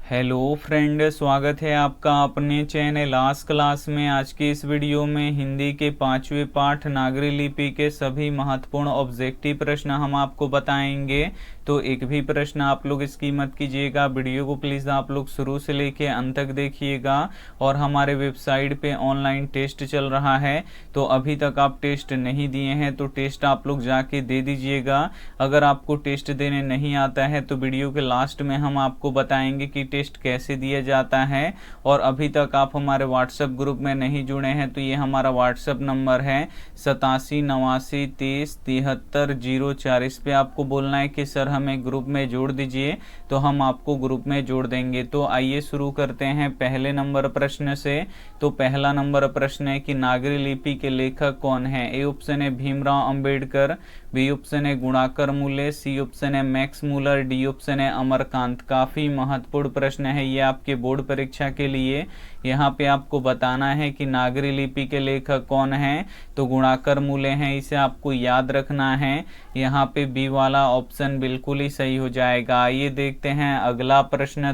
Hello friend, स्वागत है आपका अपने चैनल आज क्लास में। आज की इस वीडियो में हिंदी के 5वें पाठ नागरी लिपि के सभी महत्वपूर्ण ऑब्जेक्टिव प्रश्न हम आपको बताएंगे। तो एक भी प्रश्न आप लोग इसकी मत कीजिएगा। वीडियो को प्लीज़ आप लोग शुरू से लेके अंत तक देखिएगा। और हमारे वेबसाइट पे ऑनलाइन टेस्ट चल रहा है, तो अभी तक आप टेस्ट नहीं दिए हैं तो टेस्ट आप लोग जाके दे दीजिएगा। अगर आपको टेस्ट देने नहीं आता है तो वीडियो के लास्ट में हम आपको बताएंगे कि टेस्ट कैसे दिया जाता है। और अभी तक आप हमारे व्हाट्सएप ग्रुप में नहीं जुड़े हैं तो ये हमारा व्हाट्सएप नंबर है 8789233004। इस पे आपको बोलना है कि सर हमें ग्रुप में जोड़ दीजिए, तो हम आपको ग्रुप में जोड़ देंगे। तो आइए शुरू करते हैं पहले नंबर प्रश्न से। तो पहला नंबर प्रश्न है कि नागरी लिपि के लेखक कौन है। ए ऑप्शन है भीमराव अंबेडकर, बी ऑप्शन है गुणाकर मूले, सी ऑप्शन है मैक्स मूलर, डी ऑप्शन है अमरकांत। काफी महत्वपूर्ण प्रश्न है ये आपके बोर्ड परीक्षा के लिए। यहाँ पे आपको बताना है कि नागरी लिपि के लेखक कौन है। तो गुणाकर मूले हैं, इसे आपको याद रखना है। यहाँ पे बी वाला ऑप्शन बिल्कुल ही सही हो जाएगा। आइए देखते हैं अगला प्रश्न।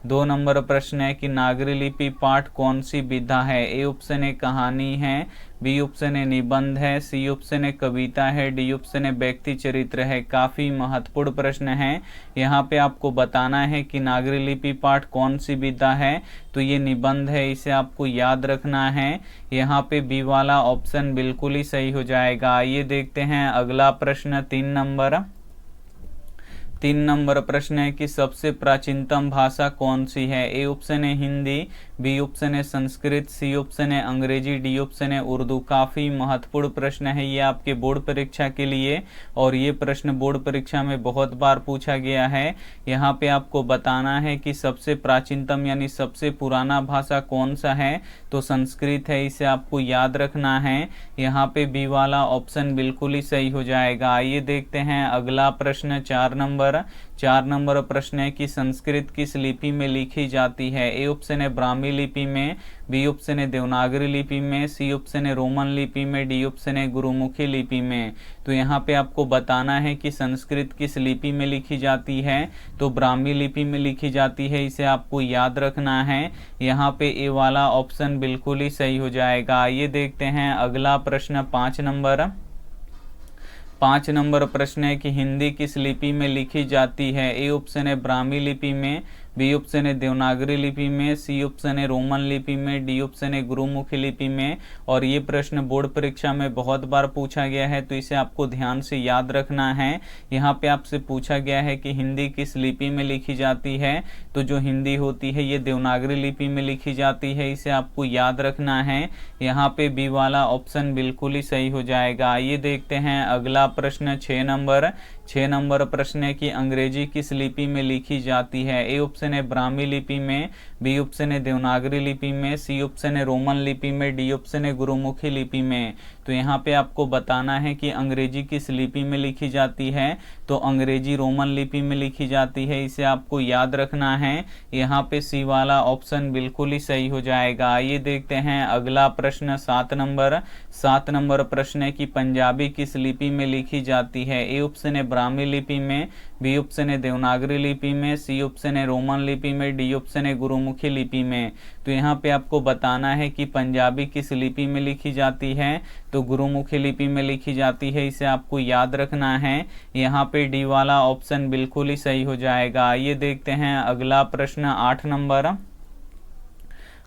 दो नंबर प्रश्न है कि नागरी लिपि पाठ कौन सी विधा है। ए ऑप्शन है कहानी है, बी ऑप्शन है निबंध है, सी ऑप्शन है कविता है, डी ऑप्शन है व्यक्ति चरित्र है। काफी महत्वपूर्ण प्रश्न है। यहाँ पे आपको बताना है कि नागरी लिपि पाठ कौन सी विधा है। तो ये निबंध है, इसे आपको याद रखना है। यहाँ पे बी वाला ऑप्शन बिल्कुल ही सही हो जाएगा। आइए देखते हैं अगला प्रश्न। 3 नंबर प्रश्न है कि सबसे प्राचीनतम भाषा कौन सी है। ए ऑप्शन है हिंदी, बी ऑप्शन है संस्कृत, सी ऑप्शन है अंग्रेजी, डी ऑप्शन है उर्दू। काफी महत्वपूर्ण प्रश्न है ये आपके बोर्ड परीक्षा के लिए, और ये प्रश्न बोर्ड परीक्षा में बहुत बार पूछा गया है। यहाँ पे आपको बताना है कि सबसे प्राचीनतम यानी सबसे पुराना भाषा कौन सा है। तो संस्कृत है, इसे आपको याद रखना है। यहाँ पे बी वाला ऑप्शन बिल्कुल ही सही हो जाएगा। आइए देखते हैं अगला प्रश्न। 4 नंबर प्रश्न है कि संस्कृत किस लिपि में लिखी जाती है। ए ऑप्शन है ब्राह्मी लिपि में, बी ऑप्शन है देवनागरी लिपि में, सी ऑप्शन है रोमन लिपि में, डी ऑप्शन है गुरुमुखी लिपि में। तो यहाँ पे आपको बताना है कि संस्कृत किस लिपि में लिखी जाती है। तो ब्राह्मी लिपि में लिखी जाती है, इसे आपको याद रखना है। यहाँ पे ए वाला ऑप्शन बिल्कुल ही सही हो जाएगा। आइए देखते हैं अगला प्रश्न। 5 नंबर प्रश्न है कि हिंदी किस लिपि में लिखी जाती है। ए ऑप्शन है ब्राह्मी लिपि में, बी ऑप्शन है देवनागरी लिपि में, सी ऑप्शन है रोमन लिपि में, डी ऑप्शन है गुरुमुखी लिपि में। और ये प्रश्न बोर्ड परीक्षा में बहुत बार पूछा गया है, तो इसे आपको ध्यान से याद रखना है। यहाँ पे आपसे पूछा गया है कि हिंदी किस लिपि में लिखी जाती है। तो जो हिंदी होती है ये देवनागरी लिपि में लिखी जाती है, इसे आपको याद रखना है। यहाँ पे बी वाला ऑप्शन बिल्कुल ही सही हो जाएगा। आइए देखते हैं अगला प्रश्न। 6 नंबर प्रश्न है कि अंग्रेजी किस लिपि में लिखी जाती है। ए ऑप्शन है ब्राह्मी लिपि में, बी ऑप्शन है देवनागरी लिपि में, सी ऑप्शन है रोमन लिपि में, डी ऑप्शन है गुरुमुखी लिपि में। तो यहाँ पे आपको बताना है कि अंग्रेजी किस लिपि में लिखी जाती है। तो अंग्रेजी रोमन लिपि में लिखी जाती है, इसे आपको याद रखना है। यहाँ पे सी वाला ऑप्शन बिल्कुल ही सही हो जाएगा। आइए देखते हैं अगला प्रश्न। 7 नंबर प्रश्न है कि पंजाबी किस लिपि में लिखी जाती है। ए ऑप्शन है ब्राह्मी लिपि में, बी ऑप्शन है देवनागरी लिपि में, सी ऑप्शन है रोमन लिपि में, डी ऑप्शन है गुरुमुखी लिपि में। तो यहाँ पे आपको बताना है कि पंजाबी किस लिपि में लिखी जाती है। तो गुरुमुखी लिपि में लिखी जाती है, इसे आपको याद रखना है। यहाँ पे डी वाला ऑप्शन बिल्कुल ही सही हो जाएगा। आइए देखते हैं अगला प्रश्न।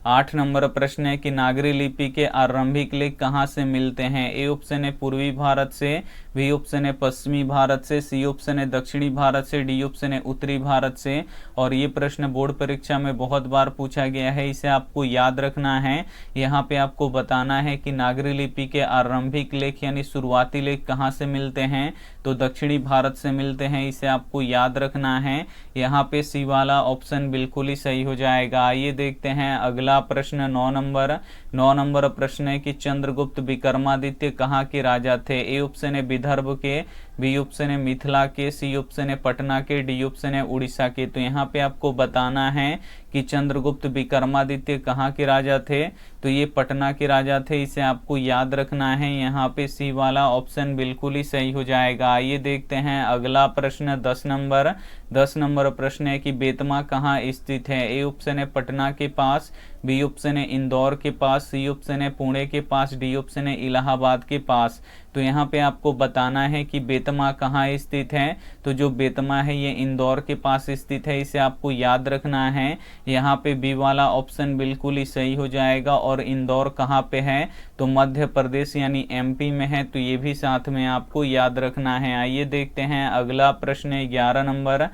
8 नंबर प्रश्न है कि नागरी लिपि के आरंभिक लेख कहाँ से मिलते हैं। ए ऑप्शन है पूर्वी भारत से, बी ऑप्शन है पश्चिमी भारत से, सी ऑप्शन है दक्षिणी भारत से, डी ऑप्शन है उत्तरी भारत से। और ये प्रश्न बोर्ड परीक्षा में बहुत बार पूछा गया है, इसे आपको याद रखना है। यहाँ पे आपको बताना है कि नागरी लिपि के आरंभिक लेख यानी शुरुआती लेख कहाँ से मिलते हैं। तो दक्षिणी भारत से मिलते हैं, इसे आपको याद रखना है। यहाँ पे सी वाला ऑप्शन बिल्कुल ही सही हो जाएगा। आइए देखते हैं अगला प्रश्न। 9 नंबर प्रश्न है कि चंद्रगुप्त विक्रमादित्य कहाँ के राजा थे। ए ऑप्शन है विदर्भ के, बी ऑप्शन है मिथिला के, सी ऑप्शन है पटना के, डी ऑप्शन है उड़ीसा के। तो यहाँ पे आपको बताना है कि चंद्रगुप्त विक्रमादित्य कहाँ के राजा थे। तो ये पटना के राजा थे, इसे आपको याद रखना है। यहाँ पे सी वाला ऑप्शन बिल्कुल ही सही हो जाएगा। आइए देखते हैं अगला प्रश्न। 10 नंबर प्रश्न है कि बेतमा कहाँ स्थित है। ए ऑप्शन है पटना के पास, बी ऑप्शन है इंदौर के पास, सी ऑप्शन है पुणे के पास, डी ऑप्शन है इलाहाबाद के पास। तो यहाँ पे आपको बताना है कि बेतमा कहाँ स्थित है। तो जो बेतमा है ये इंदौर के पास स्थित है, इसे आपको याद रखना है। यहाँ पे बी वाला ऑप्शन बिल्कुल ही सही हो जाएगा। और इंदौर कहाँ पे है, तो मध्य प्रदेश यानी एमपी में है, तो ये भी साथ में आपको याद रखना है। आइए देखते हैं अगला प्रश्न 11 नंबर।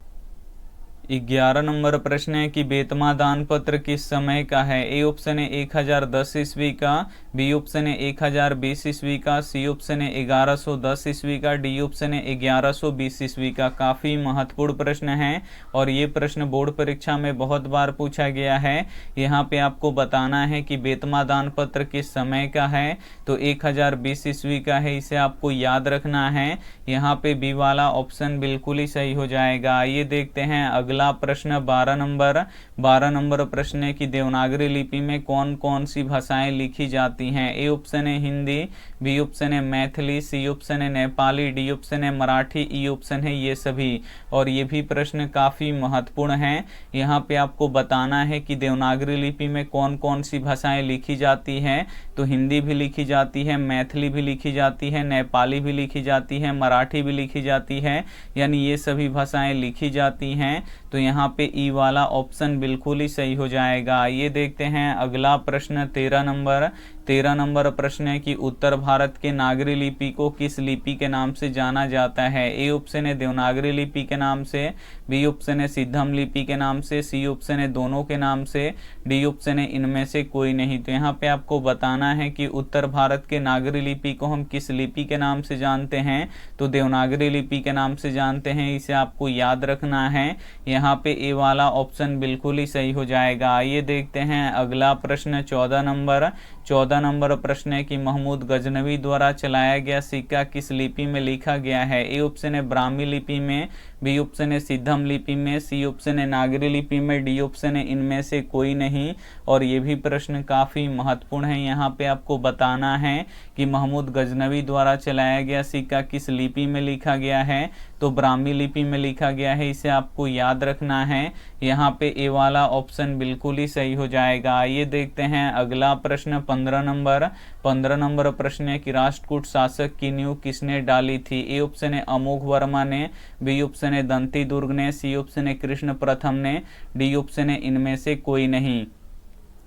11 नंबर प्रश्न है कि बेतमा दान पत्र किस समय का है। ए ऑप्शन है 1010 ईस्वी का, बी ऑप्शन है 1020 ईस्वी का, सी ऑप्शन है 1110 ईस्वी का, डी ऑप्शन है 1120 ईस्वी का। काफ़ी महत्वपूर्ण प्रश्न है और ये प्रश्न बोर्ड परीक्षा में बहुत बार पूछा गया है। यहाँ पे आपको बताना है कि बेतमा दान पत्र किस समय का है। तो 1020 ईस्वी का है, इसे आपको याद रखना है। यहाँ पे बी वाला ऑप्शन बिल्कुल ही सही हो जाएगा। आइए देखते हैं अगला प्रश्न 12 नंबर। 12 नंबर प्रश्न है कि देवनागरी लिपि में कौन कौन सी भाषाएं लिखी जाती हैं। ए ऑप्शन है हिंदी, बी ऑप्शन है मैथिली, सी ऑप्शन है नेपाली, डी ऑप्शन है मराठी, ई ऑप्शन है ये सभी। और ये भी प्रश्न काफ़ी महत्वपूर्ण है। यहाँ पे आपको बताना है कि देवनागरी लिपि में कौन कौन सी भाषाएं लिखी जाती हैं। तो हिंदी भी लिखी जाती है, मैथिली भी लिखी जाती है, नेपाली भी लिखी जाती है, मराठी भी लिखी जाती है, यानी ये सभी भाषाएं लिखी जाती हैं। तो यहाँ पे ई वाला ऑप्शन बिल्कुल ही सही हो जाएगा। ये देखते हैं अगला प्रश्न 13 नंबर। 13 नंबर प्रश्न है कि उत्तर भारत के नागरी लिपि को किस लिपि के नाम से जाना जाता है। ए ऑप्शन है देवनागरी लिपि के नाम से, बी ऑप्शन है सिद्धम लिपि के नाम से, सी ऑप्शन है दोनों के नाम से, डी ऑप्शन है इनमें से कोई नहीं। तो यहाँ पे आपको बताना है कि उत्तर भारत के नागरी लिपि को हम किस लिपि के नाम से जानते हैं। तो देवनागरी लिपि के नाम से जानते हैं, इसे आपको याद रखना है। यहाँ पे ए वाला ऑप्शन बिल्कुल ही सही हो जाएगा। आइए देखते हैं अगला प्रश्न 14 नंबर। 14 नंबर प्रश्न है कि महमूद गजनवी द्वारा चलाया गया सिक्का किस लिपि में लिखा गया है। ए ऑप्शन है ब्राह्मी लिपि में, बी ऑप्शन है सिद्धम लिपि में, सी ऑप्शन है नागरी लिपि में, डी ऑप्शन है इनमें से कोई नहीं। और ये भी प्रश्न काफ़ी महत्वपूर्ण है। यहाँ पे आपको बताना है कि महमूद गजनवी द्वारा चलाया गया सिक्का किस लिपि में लिखा गया है। तो ब्राह्मी लिपि में लिखा गया है, इसे आपको याद रखना है। यहाँ पे ए वाला ऑप्शन बिल्कुल ही सही हो जाएगा। आइए देखते हैं अगला प्रश्न 15 नंबर। 15 नंबर प्रश्न है कि राष्ट्रकूट शासक की नींव किसने डाली थी। ए ऑप्शन है अमोघ वर्मा ने, बी ऑप्शन है दंती दुर्ग ने, सी ऑप्शन है कृष्ण प्रथम ने, डी ऑप्शन है इनमें से कोई नहीं।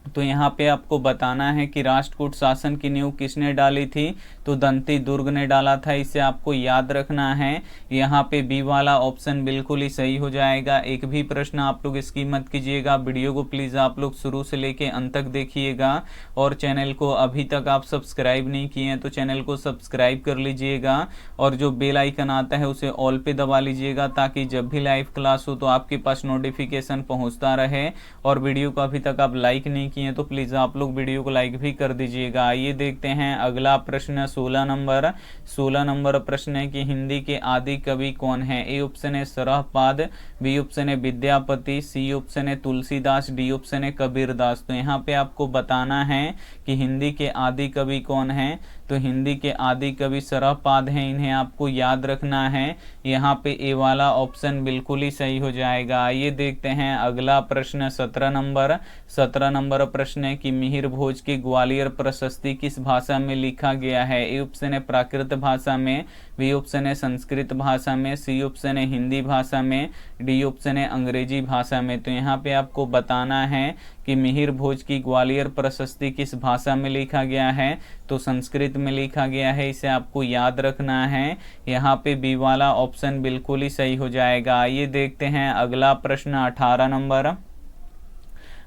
तो यहाँ पे आपको बताना है कि राष्ट्रकूट शासन की नींव किसने डाली थी। तो दंती दुर्ग ने डाला था, इसे आपको याद रखना है। यहाँ पे बी वाला ऑप्शन बिल्कुल ही सही हो जाएगा। एक भी प्रश्न आप लोग इसकी मत कीजिएगा। वीडियो को प्लीज़ आप लोग शुरू से लेके अंत तक देखिएगा। और चैनल को अभी तक आप सब्सक्राइब नहीं किए हैं तो चैनल को सब्सक्राइब कर लीजिएगा। और जो बेल आइकन आता है उसे ऑल पे दबा लीजिएगा, ताकि जब भी लाइव क्लास हो तो आपके पास नोटिफिकेशन पहुँचता रहे। और वीडियो को अभी तक आप लाइक नहीं किए तो प्लीज़ आप लोग वीडियो को लाइक भी कर दीजिएगा। आइए देखते हैं अगला प्रश्न 16 नंबर। 16 नंबर प्रश्न है कि हिंदी के आदि कवि कौन है। ए ऑप्शन है सरहपाद, बी ऑप्शन है विद्यापति, सी ऑप्शन है तुलसीदास, डी ऑप्शन है कबीरदास। तो यहाँ पे आपको बताना है कि हिंदी के आदि कवि कौन है। तो हिंदी के आदि कवि सरहपाद हैं, इन्हें आपको याद रखना है। यहाँ पे ए वाला ऑप्शन बिल्कुल ही सही हो जाएगा। आइए देखते हैं अगला प्रश्न 17 नंबर। 17 नंबर प्रश्न है कि मिहिर भोज की ग्वालियर प्रशस्ति किस भाषा में लिखा गया है। ए ऑप्शन है प्राकृत भाषा में, बी ऑप्शन है संस्कृत भाषा में, सी ऑप्शन है हिंदी भाषा में, डी ऑप्शन है अंग्रेजी भाषा में। तो यहाँ पे आपको बताना है कि मिहिर भोज की ग्वालियर प्रशस्ति किस भाषा में लिखा गया है। तो संस्कृत में लिखा गया है, इसे आपको याद रखना है। यहाँ पे बी वाला ऑप्शन बिल्कुल ही सही हो जाएगा। आइए देखते हैं अगला प्रश्न 18 नंबर।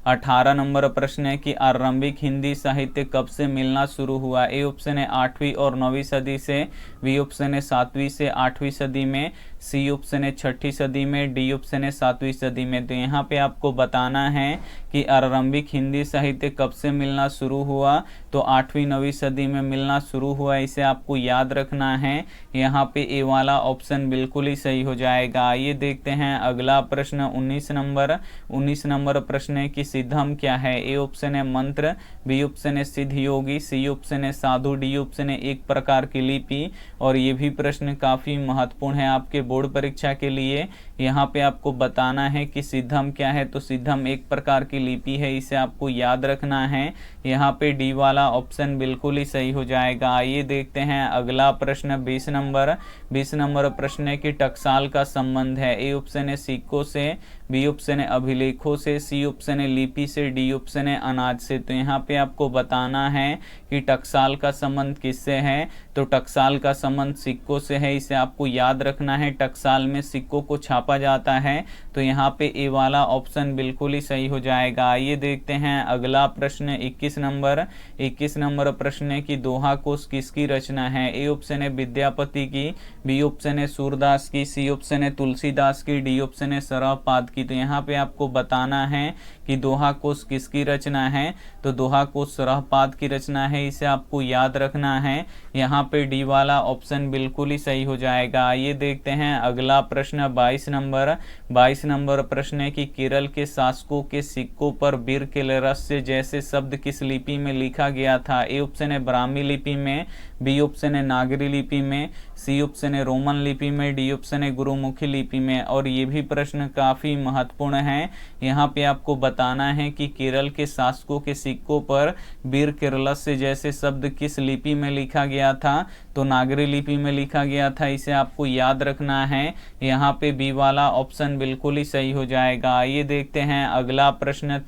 18 नंबर प्रश्न है कि आरंभिक हिंदी साहित्य कब से मिलना शुरू हुआ। ए ऑप्शन है 8वीं और 9वीं सदी से, बी ऑप्शन है 7वीं से 8वीं सदी में, सी ऑप्शन है 6ठी सदी में, डी ऑप्शन है 7वीं सदी में। तो यहाँ पे आपको बताना है कि आरंभिक हिंदी साहित्य कब से मिलना शुरू हुआ। तो 8वीं 9वीं सदी में मिलना शुरू हुआ, इसे आपको याद रखना है। यहाँ पे ए वाला ऑप्शन बिल्कुल ही सही हो जाएगा। आइए देखते हैं अगला प्रश्न 19 नंबर। 19 नंबर प्रश्न है कि सिद्धम क्या है? ए ऑप्शन है मंत्र, बी ऑप्शन है सिद्ध योगी, सी ऑप्शन है साधु, डी ऑप्शन है एक प्रकार की लिपि। और ये भी प्रश्न काफी महत्वपूर्ण है आपके बोर्ड परीक्षा के लिए। यहाँ पे आपको बताना है कि सिद्धम क्या है, तो सिद्धम एक प्रकार की लिपि है, इसे आपको याद रखना है। यहाँ पे डी वाला ऑप्शन बिल्कुल ही सही हो जाएगा। आइए देखते हैं अगला प्रश्न 20 नंबर प्रश्न है कि टकसाल का संबंध है। ए ऑप्शन है सिक्कों से, बी ऑप्शन है अभिलेखों से, सी ऑप्शन है लिपि से, डी ऑप्शन है अनाज से। तो यहाँ पे आपको बताना है कि टकसाल का संबंध किससे है, तो टकसाल का संबंध सिक्कों से है, इसे आपको याद रखना है। टकसाल में सिक्कों को छापा जाता है, तो यहाँ पे ए वाला ऑप्शन बिल्कुल ही सही हो जाएगा। आइए देखते हैं अगला प्रश्न 21 नंबर प्रश्न है कि दोहा कोश किसकी रचना है? ए ऑप्शन है विद्यापति की, बी ऑप्शन है सूरदास की, सी ऑप्शन है तुलसीदास की, डी ऑप्शन है सरहपाद की। तो यहाँ पे आपको बताना है कि दोहा कोश किसकी रचना है, तो दोहा कोश सरहपाद की रचना है, इसे आपको याद रखना है। यहाँ पे डी वाला ऑप्शन बिल्कुल ही सही हो जाएगा। ये देखते हैं अगला प्रश्न 22 नंबर प्रश्न है कि केरल के शासकों के सिक्कों पर वीर के रहस्य जैसे शब्द किस लिपि में लिखा गया था? ए ऑप्शन है ब्राह्मी लिपि में, बी ऑप्शन है नागरी लिपि में, सी ऑप्शन है रोमन लिपि में, डी ऑप्शन है गुरुमुखी लिपि में। और ये भी प्रश्न काफी महत्वपूर्ण है। यहाँ पे आपको बताना है कि केरल के शासकों के सिक्कों पर वीर के रहस्य जैसे शब्द किस लिपि में लिखा गया था, तो नागरी लिपि में लिखा गया था, इसे आपको याद रखना है। यहाँ पे बी वाला ऑप्शन बिल्कुल ही सही हो जाएगा। ये देखते हैं अगला प्रश्न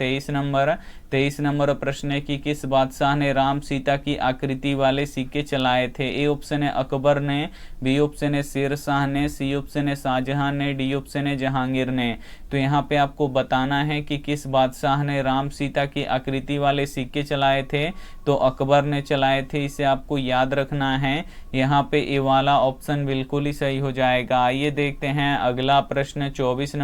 23 नंबर प्रश्न है कि किस बादशाह ने राम सीता की आकृति वाले सिक्के चलाए थे? ए ऑप्शन है अकबर ने, बी ऑप्शन है शेर शाह ने, सी ऑप्शन है शाहजहां ने, डी ऑप्शन है जहांगीर ने। तो यहाँ पे आपको बताना है कि किस बादशाह ने राम सीता की आकृति वाले सिक्के चलाए थे, तो अकबर ने चलाए थे, इसे आपको याद रखना है। यहाँ पे ए वाला ऑप्शन बिल्कुल ही सही हो जाएगा। आइए देखते हैं अगला प्रश्न 24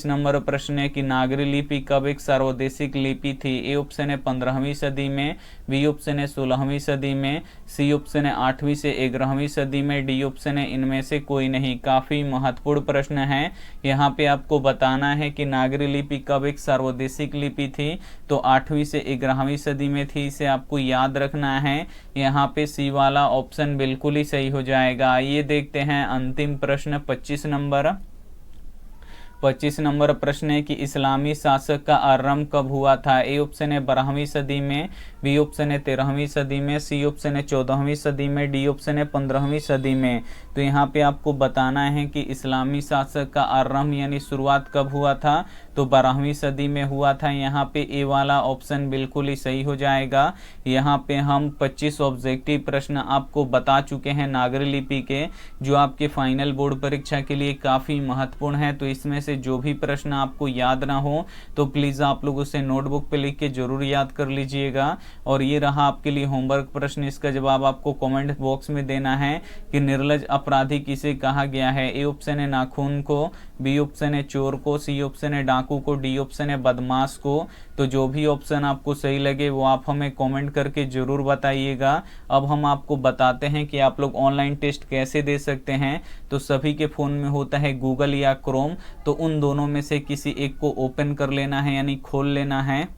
नंबर प्रश्न है कि नागरी लिपि कब एक सार्वदेशिक लिपि थी? ए ऑप्शन है 15वीं सदी में, बी ऑप्शन है 16वीं सदी में, सी ऑप्शन है 8वीं से 11वीं सदी में, डी ऑप्शन है इनमें से कोई नहीं। काफी महत्वपूर्ण प्रश्न है। यहाँ पे आपको बताना है कि नागरी लिपि कब एक सार्वदेशिक लिपि थी, तो 8वीं से 11वीं सदी में थी, इसे आपको याद रखना है। यहाँ पे सी वाला ऑप्शन बिल्कुल ही सही हो जाएगा। आइए देखते हैं अंतिम प्रश्न 25 नंबर प्रश्न है कि इस्लामी शासक का आरंभ कब हुआ था? ए ऑप्शन है 12वीं सदी में, बी ऑप्शन है 13वीं सदी में, सी ऑप्शन है 14वीं सदी में, डी ऑप्शन है 15वीं सदी में। तो यहाँ पे आपको बताना है कि इस्लामी शासक का आरंभ यानी शुरुआत कब हुआ था, तो 12वीं सदी में हुआ था। यहाँ पे ए वाला ऑप्शन बिल्कुल ही सही हो जाएगा। यहाँ पे हम 25 ऑब्जेक्टिव प्रश्न आपको बता चुके हैं नागरी लिपि के, जो आपके फाइनल बोर्ड परीक्षा के लिए काफ़ी महत्वपूर्ण है। तो इसमें से जो भी प्रश्न आपको याद ना हो तो प्लीज़ आप लोग उसे नोटबुक पे लिख के जरूर याद कर लीजिएगा। और ये रहा आपके लिए होमवर्क प्रश्न, इसका जवाब आपको कमेंट बॉक्स में देना है कि निर्लज अपराधी किसे कहा गया है? ए ऑप्शन है नाखून को, बी ऑप्शन है चोर को, सी ऑप्शन है डाकू को, डी ऑप्शन है बदमाश को। तो जो भी ऑप्शन आपको सही लगे वो आप हमें कमेंट करके जरूर बताइएगा। अब हम आपको बताते हैं कि आप लोग ऑनलाइन टेस्ट कैसे दे सकते हैं। तो सभी के फ़ोन में होता है गूगल या क्रोम, तो उन दोनों में से किसी एक को ओपन कर लेना है यानी खोल लेना है।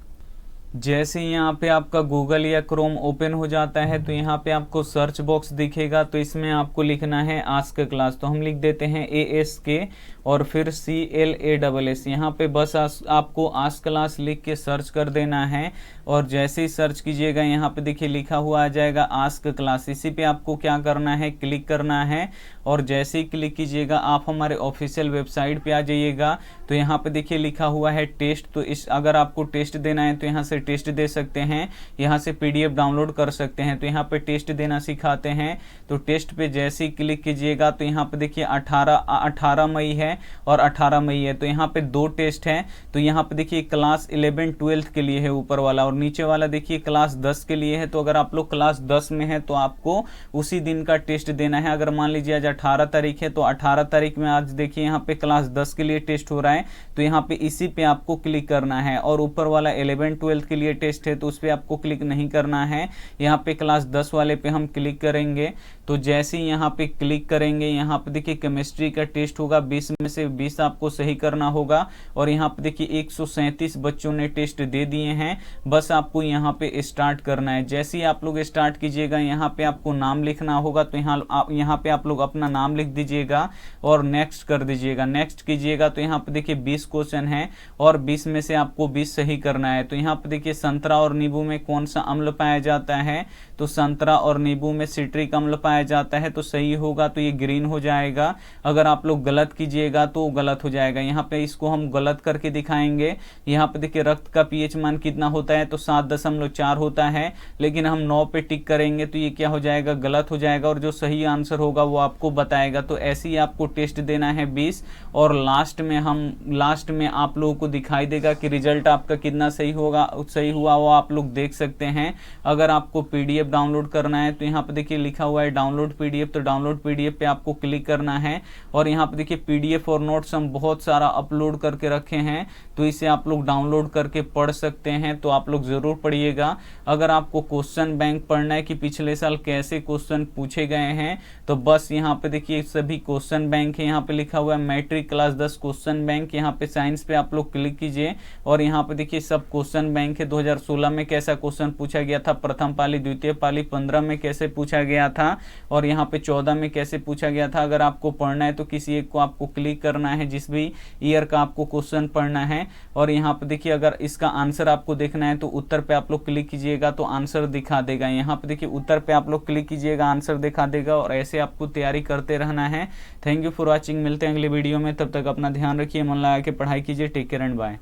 जैसे यहाँ पे आपका गूगल या क्रोम ओपन हो जाता है तो यहाँ पे आपको सर्च बॉक्स दिखेगा, तो इसमें आपको लिखना है आस्क क्लास। तो हम लिख देते हैं ASK और फिर CLASS। यहाँ पे बस आपको आस्क क्लास लिख के सर्च कर देना है। और जैसे ही सर्च कीजिएगा यहाँ पे देखिए लिखा हुआ आ जाएगा आस्क क्लास। इसी पे आपको क्या करना है, क्लिक करना है। और जैसे ही क्लिक कीजिएगा आप हमारे ऑफिशियल वेबसाइट पे आ जाइएगा। तो यहाँ पे देखिए लिखा हुआ है टेस्ट। तो अगर आपको टेस्ट देना है तो यहाँ से टेस्ट दे सकते हैं, यहाँ से PDF डाउनलोड कर सकते हैं। तो यहाँ पे टेस्ट देना सिखाते हैं। तो टेस्ट पे जैसे ही क्लिक कीजिएगा तो यहाँ पे देखिए 18 मई है और 18 मई है। तो यहाँ पे 2 टेस्ट हैं। तो यहाँ पे देखिए क्लास 11 12 के लिए है ऊपर वाला, और नीचे वाला देखिए क्लास 10 के लिए है। तो अगर आप लोग क्लास 10 में है तो आपको उसी दिन का टेस्ट देना है। अगर मान लीजिए आज 18 तारीख है तो 18 तारीख में आज देखिए यहाँ पे क्लास 10 के लिए टेस्ट हो रहा है। तो यहाँ पे इसी पे आपको क्लिक करना है। और ऊपर वाला 11 12 के लिए टेस्ट है तो उस पर आपको क्लिक नहीं करना है। यहाँ पे क्लास 10 वाले पे हम क्लिक करेंगे। तो जैसे ही यहाँ पे क्लिक करेंगे, यहाँ पे देखिए केमिस्ट्री का टेस्ट होगा, 20 में से 20 आपको सही करना होगा। और यहाँ पे देखिए 137 बच्चों ने टेस्ट दे दिए हैं। बस आपको यहाँ पे स्टार्ट करना है। जैसे ही आप लोग स्टार्ट कीजिएगा, यहाँ पे आपको नाम लिखना होगा। तो यहाँ पे आप लोग अपना नाम लिख दीजिएगा और नेक्स्ट कर दीजिएगा। नेक्स्ट कीजिएगा तो यहाँ पे देखिए 20 क्वेश्चन है और 20 में से आपको 20 सही करना है। तो यहाँ पे देखिए संतरा और नींबू में कौन सा अम्ल पाया जाता है, तो संतरा और नींबू में सिट्रिक अम्ल पाया जाता है, तो सही होगा तो ये ग्रीन हो जाएगा। अगर आप लोग गलत कीजिएगा तो गलत हो जाएगा। यहाँ पे इसको हम गलत करके दिखाएंगे। यहाँ पे देखिए रक्त का पीएच मान कितना होता है, तो 7.4 होता है, लेकिन हम 9 पे टिक करेंगे तो ये क्या हो जाएगा, गलत हो जाएगा। और जो सही आंसर होगा वो आपको बताएगा। तो ऐसे ही आपको टेस्ट देना है 20 और लास्ट में आप लोगों को दिखाई देगा कि रिजल्ट आपका कितना सही हुआ वो आप लोग देख सकते हैं। अगर आपको पीडीएफ डाउनलोड करना है तो यहाँ पे देखिए लिखा हुआ है डाउनलोड पीडीएफ, तो डाउनलोड पीडीएफ पे आपको क्लिक करना है। और यहाँ पे देखिए पीडीएफ और नोट्स हम बहुत सारा अपलोड करके रखे हैं, तो इसे आप लोग डाउनलोड करके पढ़ सकते हैं। तो आप लोग जरूर पढ़िएगा। अगर आपको क्वेश्चन बैंक पढ़ना है कि पिछले साल कैसे क्वेश्चन पूछे गए हैं, तो बस यहाँ पे देखिए सभी क्वेश्चन बैंक है। यहाँ पे लिखा हुआ है मैट्रिक क्लास 10 क्वेश्चन बैंक। यहाँ पे साइंस पे आप लोग क्लिक कीजिए और यहाँ पे देखिए सब क्वेश्चन बैंक है। 2016 में कैसा क्वेश्चन पूछा गया था, प्रथम पाली, द्वितीय पाली, 15 में कैसे पूछा गया था और यहाँ पे 14 में कैसे पूछा गया था। अगर आपको पढ़ना है तो किसी एक को आपको क्लिक करना है, जिस भी ईयर का आपको क्वेश्चन पढ़ना है। और यहाँ पे देखिए अगर इसका आंसर आपको देखना है तो उत्तर पे आप लोग क्लिक कीजिएगा तो आंसर दिखा देगा। यहाँ पे देखिए उत्तर पे आप लोग क्लिक कीजिएगा, आंसर दिखा देगा। और ऐसे आपको तैयारी करते रहना है। Thank you for watching. मिलते हैं अगले वीडियो में, तब तक अपना ध्यान रखिए, मन लगा के पढ़ाई कीजिए। Take care and bye.